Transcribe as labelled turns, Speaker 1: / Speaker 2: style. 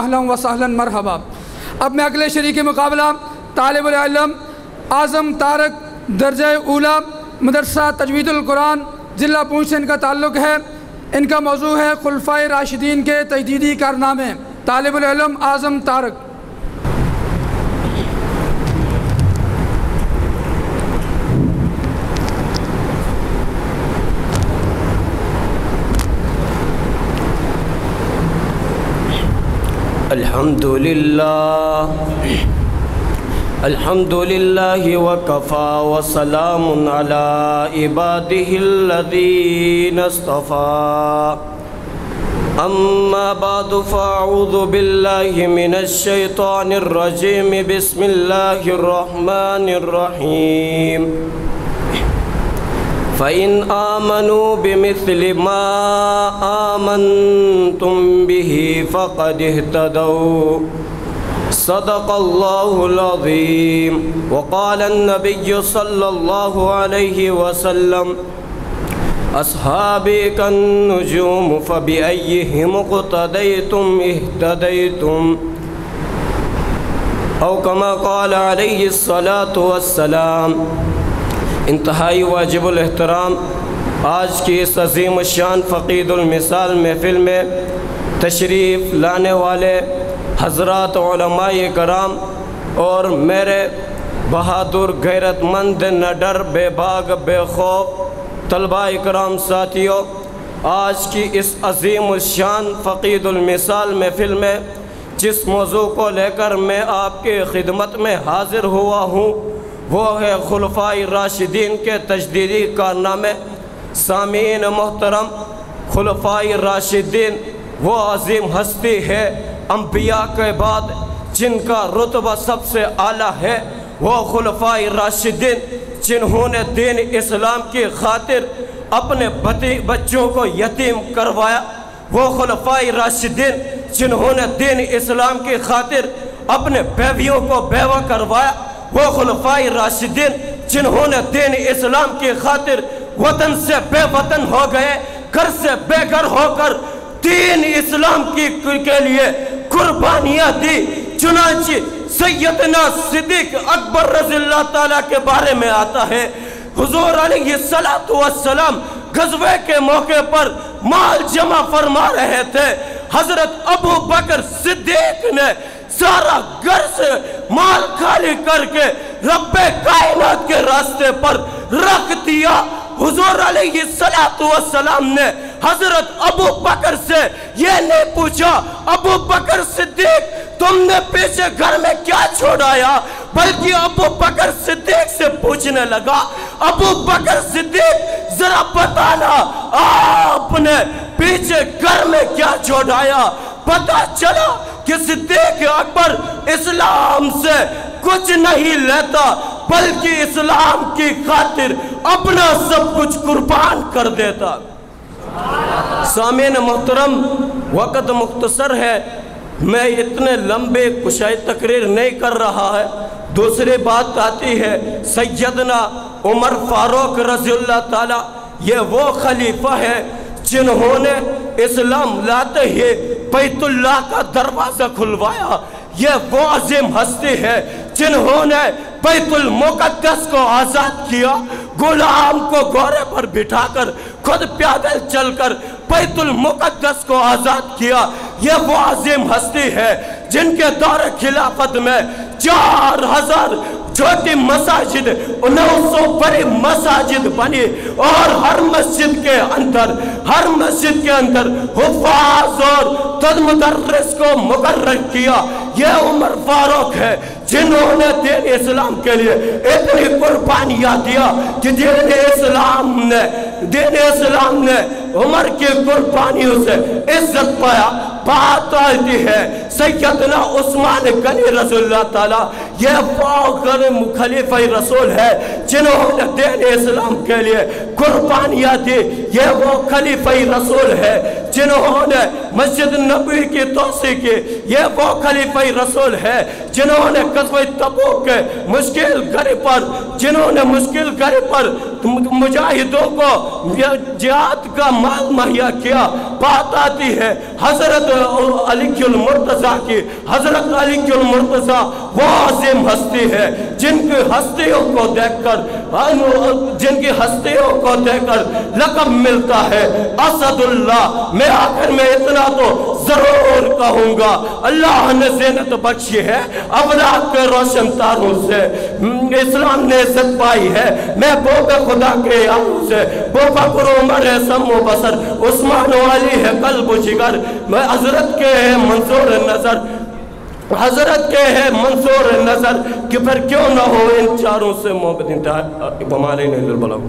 Speaker 1: اہلا و سہلا مرحبا۔ اب میں اگلے شریک مقابلہ طالب العلم اعظم طارق درجہ اولا مدرسہ تجوید القرآن ضلع پونچھ سے ان کا تعلق ہے۔ ان کا موضوع ہے خلفائے راشدین کے تجدیدی کارنامے۔ طالب العلم اعظم طارق۔
Speaker 2: الحمد لله وكفى وسلام على عباده الذين اصطفى أما بعد فأعوذ بالله من الشيطان الرجيم بسم الله الرحمن الرحيم فإن آمنوا بمثل ما آمنتم به فقد اهتدوا صدق الله العظيم وقال النبي صلى الله عليه وسلم أصحابي كالنجوم فبأيهم اقتديتم اهتديتم أو كما قال عليه الصلاة والسلام۔ انتہائی واجب الاحترام آج کی اس عظیم الشان فقید المثال محفل میں تشریف لانے والے حضرات علماء کرام اور میرے بہادر غیرت مند نڈر بے باغ بے خوف طلباء کرام ساتھیوں، آج کی اس عظیم الشان فقید المثال محفل میں جس موضوع کو لے کر میں آپ کی خدمت میں حاضر ہوا ہوں وہ ہے خلفائے راشدین کے تجدیدی کارنامے۔ سامعین محترم، خلفائے راشدین وہ عظیم ہستی ہے انبیاء کے بعد جن کا رتبہ سب سے اعلیٰ ہے۔ وہ خلفائے راشدین جنہوں نے دین اسلام کی خاطر اپنے بچوں کو یتیم کروایا۔ وہ خلفائے راشدین جنہوں نے دین اسلام کی خاطر اپنے بیویوں کو بیوہ کروایا۔ وہ خلفائے راشدین جنہوں نے دین اسلام کی خاطر وطن سے بے وطن ہو گئے، گھر سے بے گھر ہو کر دین اسلام کے لیے قربانیاں دی۔ چنانچہ سیدنا صدیق اکبر رضی اللہ تعالیٰ کے بارے میں آتا ہے، حضور علیہ السلام غزوے کے موقع پر مال جمع فرما رہے تھے۔ حضرت ابو بکر صدیق نے سارا گھر سے مال خالی کر کے رب کائنات کے راستے پر رکھ دیا۔ حضور علیہ السلام نے حضرت ابو بکر سے یہ نہیں پوچھا ابو بکر صدیق تم نے پیچھے گھر میں کیا چھوڑایا، بلکہ ابو بکر صدیق سے پوچھنے لگا ابو بکر صدیق ذرا بتانا آپ نے پیچھے گھر میں کیا چھوڑایا۔ پتہ چلا کہ صدیق اکبر اسلام سے کچھ نہیں لیتا بلکہ اسلام کی خاطر اپنا سب کچھ قربان کر دیتا۔ سامعین محترم، وقت مختصر ہے، میں اتنے لمبے کشائی تقریر نہیں کر رہا ہے۔ دوسری بات آتی ہے سیدنا عمر فاروق رضی اللہ تعالیٰ، یہ وہ خلیفہ ہے جنہوں نے اسلام لاتے ہی بیت اللہ کا دروازہ کھلوایا۔ یہ وہ عظیم ہستی ہے جنہوں نے بیت المقدس کو آزاد کیا، غلام کو گھوڑے پر بٹھا کر خود پیادل چل کر بیت المقدس کو آزاد کیا۔ یہ وہ عظیم ہستی ہے جن کے دور خلافت میں 4000 چھوٹی مساجد 900 بڑی مساجد بنی اور ہر مسجد کے اندر حفاظ اور مدرس کو مقرر کیا۔ یہ عمر فاروق ہے جنہوں نے دین اسلام کے لیے اتنی قربانیاں دیا کہ دین اسلام نے عمر کی قربانیوں سے عزت پایا۔ بات آتی ہے سیدنا عثمان غنی رضی اللہ تعالیٰ، یہ فوقر خلیفہ رسول ہے جنہوں نے دین اسلام کے لیے قربانیاں دی، یہ وہ خلیفہ رسول ہے جنہوں نے مسجد نبوی کی توسیع کی، یہ وہ خلیفہ رسول ہے جنہوں نے غزوہ تبوک کے مشکل گھڑی پر مجاہدوں کو جہاد کا مال مہیا کیا۔ بات آتی ہے حضرت علی المرتضیٰ کی۔ حضرت علی المرتضیٰ وہ عظیم ہستی ہے جن کی ہستیوں کو دیکھ کر لقب ملتا ہے اسد اللہ۔ میں آخر میں اتنا تو ضرور کہوں گا، اللہ نے زینت بخشی ہے افلاک کے روشن تاروں سے، اسلام نے عزت پائی ہے میں بوبے خدا کے آنوں سے، بوبکر عمر ہے سم و بسر، عثمان و علی ہے قلب و جگر، میں حضرت کے ہے منظور نظر، حضرت کے ہے منظور نظر، کہ پھر کیوں نہ ہو ان چاروں سے محبت انتہا بمالین البلاغ۔